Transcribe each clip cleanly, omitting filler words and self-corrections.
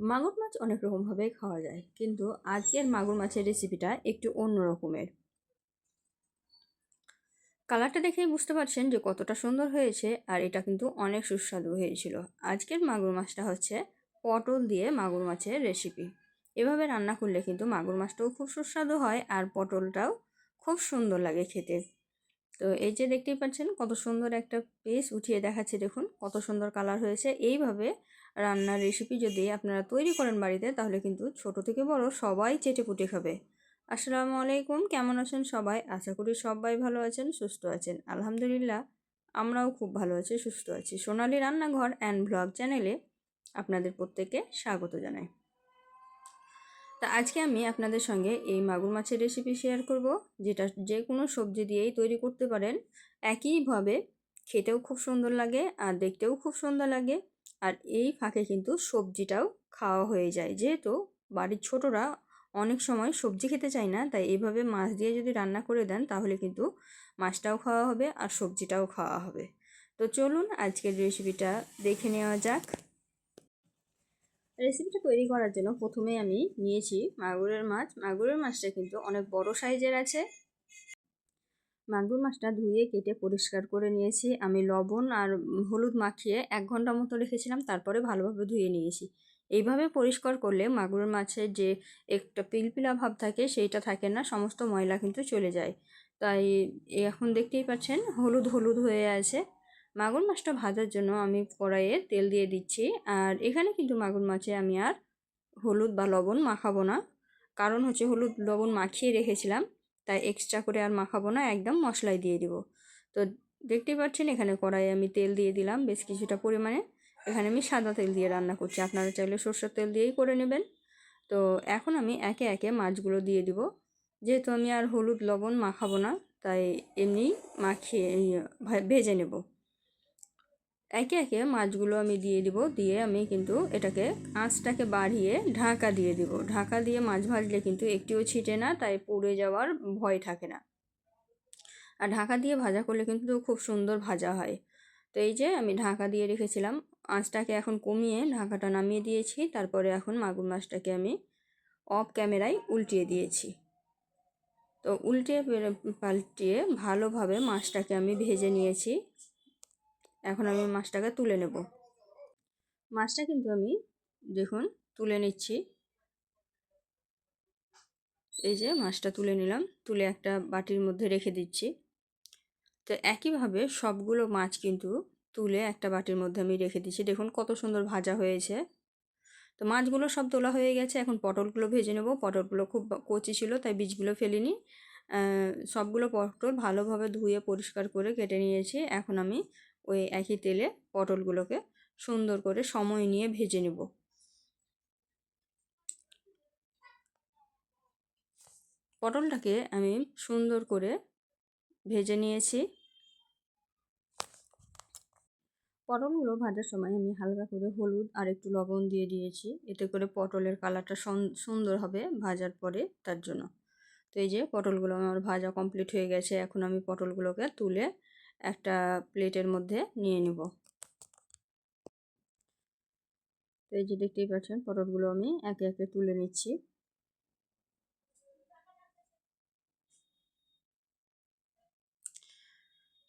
মাগুর মাছ অনেক রকমভাবেই খাওয়া যায়, কিন্তু আজকের মাগুর মাছের রেসিপিটা একটু অন্য রকমের। কালারটা দেখেই বুঝতে পারছেন যে কতটা সুন্দর হয়েছে, আর এটা কিন্তু অনেক সুস্বাদু হয়েছিল। আজকের মাগুর মাছটা হচ্ছে পটল দিয়ে মাগুর মাছের রেসিপি। এভাবে রান্না করলে কিন্তু মাগুর মাছটাও খুব সুস্বাদু হয়, আর পটলটাও খুব সুন্দর লাগে খেতে। তো এই যে দেখতেই পাচ্ছেন কত সুন্দর একটা পিস উঠিয়ে দেখাচ্ছে, দেখুন কত সুন্দর কালার হয়েছে। এইভাবে রান্নার রেসিপি যদি আপনারা তৈরি করেন বাড়িতে, তাহলে কিন্তু ছোট থেকে বড় সবাই চেটেপুটে খাবে। আসসালামু আলাইকুম, কেমন আছেন সবাই? আশা করি সবাই ভালো আছেন, সুস্থ আছেন। আলহামদুলিল্লাহ, আমরাও খুব ভালো আছি, সুস্থ আছি। সোনালী রান্নাঘর অ্যান্ড ব্লগ চ্যানেলে আপনাদের প্রত্যেককে স্বাগত জানাই। তা আজকে আমি আপনাদের সঙ্গে এই মাগুর মাছের রেসিপি শেয়ার করব, যেটা যে কোনো সবজি দিয়েই তৈরি করতে পারেন। একইভাবে খেতেও খুব সুন্দর লাগে আর দেখতেও খুব সুন্দর লাগে। আর এই ফাঁকে কিন্তু সবজিটাও খাওয়া হয়ে যায়, যেহেতু বাড়ির ছোটরা অনেক সময় সবজি খেতে চায় না, তাই এইভাবে মাছ দিয়ে যদি রান্না করে দেন, তাহলে কিন্তু মাছটাও খাওয়া হবে আর সবজিটাও খাওয়া হবে। তো চলুন আজকের রেসিপিটা দেখে নেওয়া যাক। রেসিপিটা তৈরি করার জন্য প্রথমে আমি নিয়েছি মাগুরের মাছ। মাগুরের মাছটা কিন্তু অনেক বড় সাইজের আছে। মাগুর মাছটা ধুয়ে কেটে পরিষ্কার করে নিয়েছি। আমি লবণ আর হলুদ মাখিয়ে 1 ঘন্টা মতো রেখেছিলাম, তারপরে ভালোভাবে ধুয়ে নিয়েছি। এইভাবে পরিষ্কার করলে মাগুর মাছের যে একটা পিলপিলা ভাব থাকে সেইটা থাকে না, সমস্ত ময়লা কিন্তু চলে যায়। তাই এখন দেখতেই পাচ্ছেন হলুদ হলুদ হয়ে আছে। মাগুর মাছটা ভাজার জন্য আমি কড়াইয়ে তেল দিয়ে দিচ্ছি। আর এখানে কিন্তু মাগুর মাছে আমি আর হলুদ বা লবণ মাখাবো না, কারণ হচ্ছে হলুদ লবণ মাখিয়ে রেখেছিলাম, তাই এক্সট্রা করে আর মাখাবো না, একদম মশলাই দিয়ে দিব। তো দেখতেই পাচ্ছেন এখানে কড়াইয়ে আমি তেল দিয়ে দিলাম বেশ কিছুটা পরিমাণে। এখানে আমি সাদা তেল দিয়ে রান্না করছি, আপনারা চাইলে সরষের তেল দিয়েই করে নেবেন। তো এখন আমি একে একে মাছগুলো দিয়ে দিব। যেহেতু আমি আর হলুদ লবণ মাখাবো না, তাই এমনি মাখিয়ে ভেজে নেব। একে একে মাছগুলো আমি দিয়ে দিব। দিয়ে আমি কিন্তু এটাকে আঁচটাকে বাড়িয়ে ঢাকা দিয়ে দিব। ঢাকা দিয়ে মাছ ভাজলে কিন্তু একটিও ছিটে না, তাই পুড়ে যাওয়ার ভয় থাকে না। আর ঢাকা দিয়ে ভাজা করলে কিন্তু খুব সুন্দর ভাজা হয়। তো এই যে আমি ঢাকা দিয়ে রেখেছিলাম, আঁচটাকে এখন কমিয়ে ঢাকাটা নামিয়ে দিয়েছি। তারপরে এখন মাগুর মাছটাকে আমি অফ ক্যামেরায় উল্টিয়ে দিয়েছি। তো উল্টিয়ে পাল্টিয়ে ভালোভাবে মাছটাকে আমি ভেজে নিয়েছি। এখন আমি মাছটাকে তুলে নেব। মাছটা কিন্তু আমি দেখুন তুলে নিচ্ছি। এই যে মাছটা তুলে নিলাম, তুলে একটা বাটির মধ্যে রেখে দিচ্ছি। তো একইভাবে সবগুলো মাছ কিন্তু তুলে একটা বাটির মধ্যে আমি রেখে দিচ্ছি। দেখুন কত সুন্দর ভাজা হয়েছে। তো মাছগুলো সব তোলা হয়ে গেছে। এখন পটলগুলো ভেজে নেব। পটলগুলো খুব কচি ছিল, তাই বীজগুলো ফেলিনি। সবগুলো পটল ভালোভাবে ধুয়ে পরিষ্কার করে কেটে নিয়েছি। এখন আমি ওই একই তেলে পটলগুলোকে সুন্দর করে সময় নিয়ে ভেজে নেব। পটলটাকে আমি সুন্দর করে ভেজে নিয়েছি। পটলগুলো ভাজার সময় আমি হালকা করে হলুদ আর একটু লবণ দিয়ে দিয়েছি, এতে করে পটলের কালারটা সুন্দর হবে ভাজার পরে, তার জন্য। তো এই যে পটলগুলো আমার ভাজা কমপ্লিট হয়ে গেছে। এখন আমি পটলগুলোকে তুলে একটা প্লেটের মধ্যে নিয়ে নেব। তো এই যে দেখতেই পাচ্ছেন পটলগুলো আমি একে একে তুলে নিচ্ছি।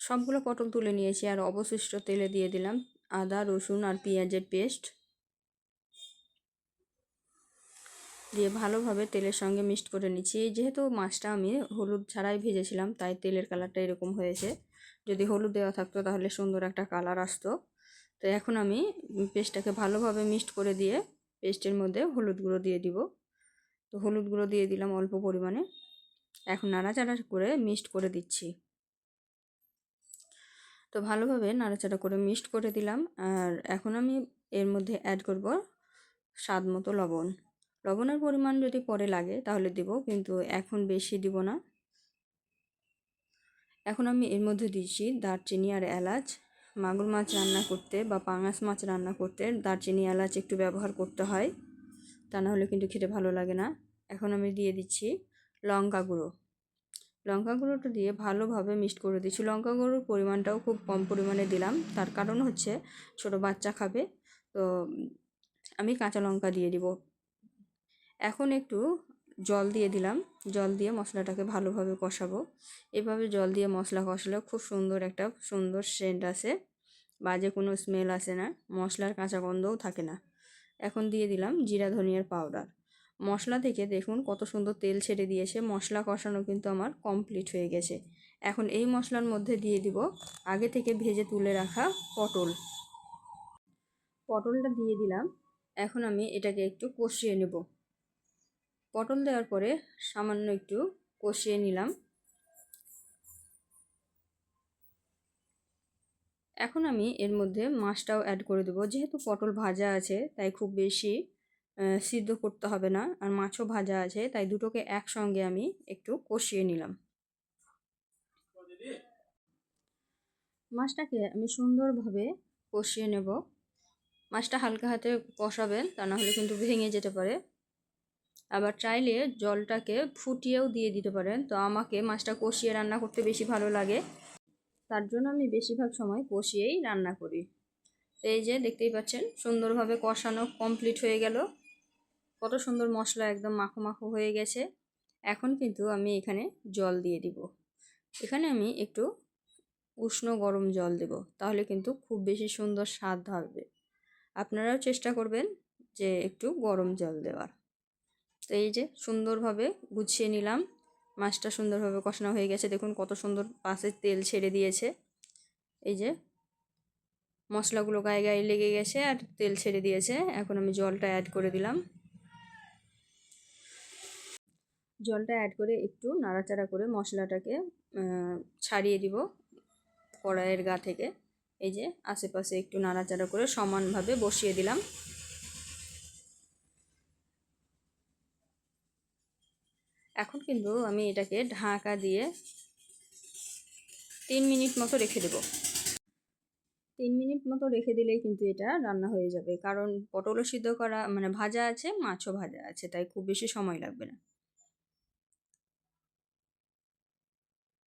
সবগুলো পটল তুলে নিয়েছি, আর অবশিষ্ট তেলে দিয়ে দিলাম আদা রসুন আর পেঁয়াজের পেস্ট দিয়ে ভালোভাবে তেলের সঙ্গে মিক্সড করে নিচ্ছি। যেহেতু মাছটা আমি হলুদ ছাড়াই ভেজেছিলাম, তাই তেলের কালারটা এরকম হয়েছে। যদি হলুদ দেওয়া থাকতো তাহলে সুন্দর একটা কালার আসতো। তো এখন আমি পেস্টটাকে ভালোভাবে মিক্সড করে দিয়ে পেস্টের মধ্যে হলুদ গুঁড়ো দিয়ে দিব। তো হলুদ গুঁড়ো দিয়ে দিলাম অল্প পরিমাণে। এখন নাড়াচাড়া করে মিক্সড করে দিচ্ছি। তো ভালোভাবে নাড়াচাড়া করে মিক্সড করে দিলাম। আর এখন আমি এর মধ্যে অ্যাড করব স্বাদ মতো লবণ। লবণের পরিমাণ যদি পরে লাগে তাহলে দেব, কিন্তু এখন বেশি দিব না। এখন আমি এর মধ্যে দিচ্ছি দারচিনি আর এলাচ। মাগুর মাছ রান্না করতে বা পাঙাশ মাছ রান্না করতে দারচিনি এলাচ একটু ব্যবহার করতে হয়, তা না হলে কিন্তু খেতে ভালো লাগে না। এখন আমি দিয়ে দিচ্ছি লঙ্কা গুঁড়ো। লঙ্কা গুঁড়োটা দিয়ে ভালোভাবে মিক্সড করে দিচ্ছি। লঙ্কা গুঁড়োর পরিমাণটাও খুব কম পরিমাণে দিলাম, তার কারণ হচ্ছে ছোট বাচ্চা খাবে। তো আমি কাঁচা লঙ্কা দিয়ে দিব। এখন একটু জল দিয়ে দিলাম, জল দিয়ে মশলাটাকে ভালোভাবে কষাবো। এভাবে জল দিয়ে মশলা কষালে খুব সুন্দর একটা সুন্দর সেন্ট আসে, বাজে কোনো স্মেল আসে না, মশলার কাঁচা গন্ধও থাকে না। এখন দিয়ে দিলাম জিরা ধনিয়ার পাউডার। মশলা থেকে দেখুন কত সুন্দর তেল ছেড়ে দিয়েছে, মশলা কষানো কিন্তু আমার কমপ্লিট হয়ে গেছে। এখন এই মশলার মধ্যে দিয়ে দিব আগে থেকে ভেজে তুলে রাখা পটলটা দিয়ে দিলাম। এখন আমি এটাকে একটু কষিয়ে নেব। পটল দেওয়ার পরে সামান্য একটু কষিয়ে নিলাম। এখন আমি এর মধ্যে মাছটাও অ্যাড করে দেবো। যেহেতু পটল ভাজা আছে তাই খুব বেশি সিদ্ধ করতে হবে না, আর মাছও ভাজা আছে তাই দুটোকে একসঙ্গে আমি একটু কষিয়ে নিলাম। মাছটাকে আমি সুন্দরভাবে কষিয়ে নেব। মাছটা হালকা হাতে কষাবেন, তা না হলে কিন্তু ভেঙে যেতে পারে। আবার চাইলে জলটাকে ফুটিয়েও দিয়ে দিতে পারেন। তো আমাকে মাছটা কষিয়ে রান্না করতে বেশি ভালো লাগে, তার জন্য আমি বেশিরভাগ সময় কষিয়েই রান্না করি। তো এই যে দেখতেই পাচ্ছেন সুন্দরভাবে কষানো কমপ্লিট হয়ে গেল। কত সুন্দর মশলা একদম মাখো মাখো হয়ে গেছে। এখন কিন্তু আমি এখানে জল দিয়ে দিব। এখানে আমি একটু উষ্ণ গরম জল দেব, তাহলে কিন্তু খুব বেশি সুন্দর স্বাদ হবে। আপনারাও চেষ্টা করবেন যে একটু গরম জল দেওয়ার। তো এই যে সুন্দরভাবে গুছিয়ে নিলাম, মাছটা সুন্দরভাবে কষানো হয়ে গেছে। দেখুন কত সুন্দর পাশে তেল ছেড়ে দিয়েছে। এই যে মশলাগুলো গায়ে গায়ে লেগে গেছে আর তেল ছেড়ে দিয়েছে। এখন আমি জলটা অ্যাড করে দিলাম। জলটা অ্যাড করে একটু নাড়াচাড়া করে মশলাটাকে ছাড়িয়ে দিব কড়াইয়ের গা থেকে। এই যে আশেপাশে একটু নাড়াচাড়া করে সমানভাবে বসিয়ে দিলাম। এখন কিন্তু আমি এটাকে ঢাকা দিয়ে 3 মিনিট মতো রেখে দেব। 3 মিনিট মতো রেখে দিলেই কিন্তু এটা রান্না হয়ে যাবে, কারণ পটলও সিদ্ধ করা মানে ভাজা আছে, মাছও ভাজা আছে, তাই খুব বেশি সময় লাগবে না।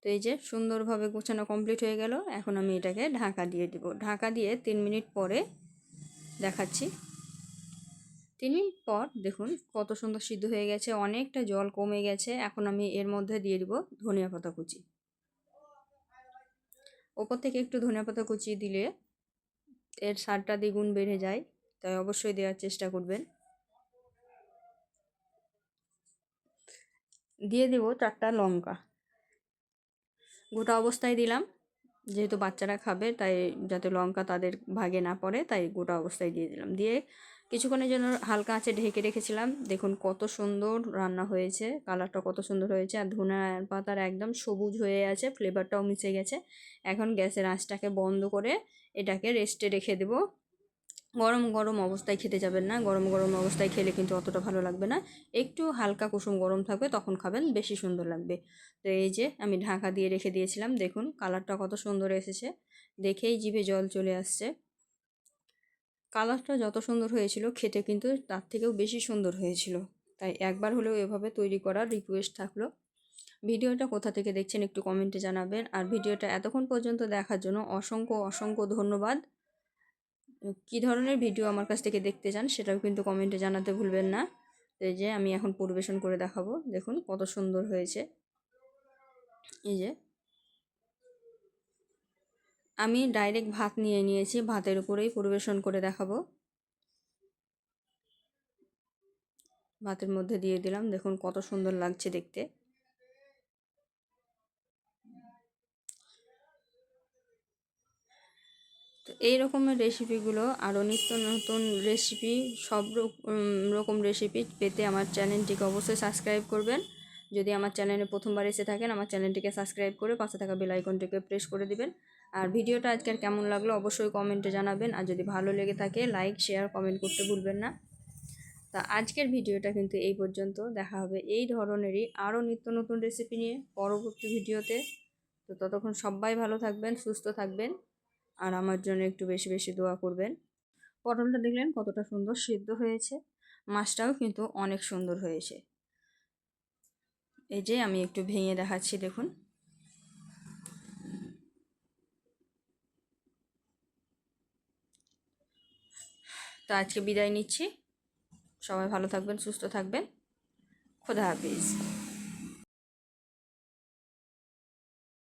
তো এই যে সুন্দরভাবে গোছানো কমপ্লিট হয়ে গেল। এখন আমি এটাকে ঢাকা দিয়ে দিব। ঢাকা দিয়ে 3 মিনিট পরে দেখাচ্ছি। 3 মিনিট পর দেখুন কত সুন্দর সিদ্ধ হয়ে গেছে, অনেকটা জল কমে গেছে। এখন আমি এর মধ্যে দিয়ে দিব ধনিয়া পাতা কুচি। ওপর থেকে একটু ধনিয়া পাতা কুচি দিলে এর স্বাদটা দ্বিগুণ বেড়ে যায়, তাই অবশ্যই দেওয়ার চেষ্টা করবেন। দিয়ে দেব 4টা লঙ্কা, গোটা অবস্থায় দিলাম। যেহেতু বাচ্চারা খাবে তাই যাতে লঙ্কা তাদের ভাগে না পড়ে, তাই গোটা অবস্থায় দিয়ে দিলাম। দিয়ে কিছুক্ষণের জন্য হালকা আঁচে ঢেকে রেখেছিলাম। দেখুন কত সুন্দর রান্না হয়েছে, কালারটা কত সুন্দর হয়েছে, আর ধনিয়া পাতার একদম সবুজ হয়ে আছে, ফ্লেভারটাও মিশে গেছে। এখন গ্যাসের আঁচটাকে বন্ধ করে এটাকে রেস্টে রেখে দেবো। গরম গরম অবস্থায় খেতে যাবেন না, গরম গরম অবস্থায় খেলে কিন্তু অতটা ভালো লাগবে না। একটু হালকা কুসুম গরম থাকবে তখন খাবেন, বেশি সুন্দর লাগবে। তো এই যে আমি ঢাকা দিয়ে রেখে দিয়েছিলাম, দেখুন কালারটা কত সুন্দর এসেছে, দেখেই জিভে জল চলে আসছে। কালারটা যত সুন্দর হয়েছিল খেতে কিন্তু তার থেকেও বেশি সুন্দর হয়েছিল, তাই একবার হলেও এভাবে তৈরি করার রিকোয়েস্ট থাকলো। ভিডিওটা কোথা থেকে দেখছেন একটু কমেন্টে জানাবেন, আর ভিডিওটা এতক্ষণ পর্যন্ত দেখার জন্য অসংখ্য অসংখ্য ধন্যবাদ। কী ধরনের ভিডিও আমার কাছ থেকে দেখতে চান সেটাও কিন্তু কমেন্টে জানাতে ভুলবেন না। তো এই যে আমি এখন পরিবেশন করে দেখাবো, দেখুন কত সুন্দর হয়েছে। এই যে আমি ডাইরেক্ট ভাত নিয়ে নিয়েছি, ভাতের উপরেই পরিবেশন করে দেখাবো। ভাতের মধ্যে দিয়ে দিলাম, দেখুন কত সুন্দর লাগছে দেখতে। তো এই রকমের রেসিপিগুলো আরও নিত্য নতুন রেসিপি, সব রকম রেসিপি পেতে আমার চ্যানেলটিকে অবশ্যই সাবস্ক্রাইব করবেন। যদি আমার চ্যানেলে প্রথমবার এসে থাকেন আমার চ্যানেলটিকে সাবস্ক্রাইব করে পাশে থাকা বেল আইকনটিকে প্রেস করে দিবেন। আর ভিডিওটা আজকের কেমন লাগলো অবশ্যই কমেন্টে জানাবেন, আর যদি ভালো লেগে থাকে লাইক শেয়ার কমেন্ট করতে ভুলবেন না। তা আজকের ভিডিওটা কিন্তু এই পর্যন্ত, দেখা হবে এই ধরনেরই আরও নিত্য নতুন রেসিপি নিয়ে পরবর্তী ভিডিওতে। তো ততক্ষণ সবাই ভালো থাকবেন, সুস্থ থাকবেন, আর আমার জন্য একটু বেশি বেশি দোয়া করবেন। পটলটা দেখলেন কতটা সুন্দর সিদ্ধ হয়েছে, মাছটাও কিন্তু অনেক সুন্দর হয়েছে। এই যে আমি একটু ভেঙে দেখাচ্ছি, দেখুন। তো আজকে বিদায় নিচ্ছি। সবাই ভালো থাকবেন, সুস্থ থাকবেন। খোদা হাফিজ।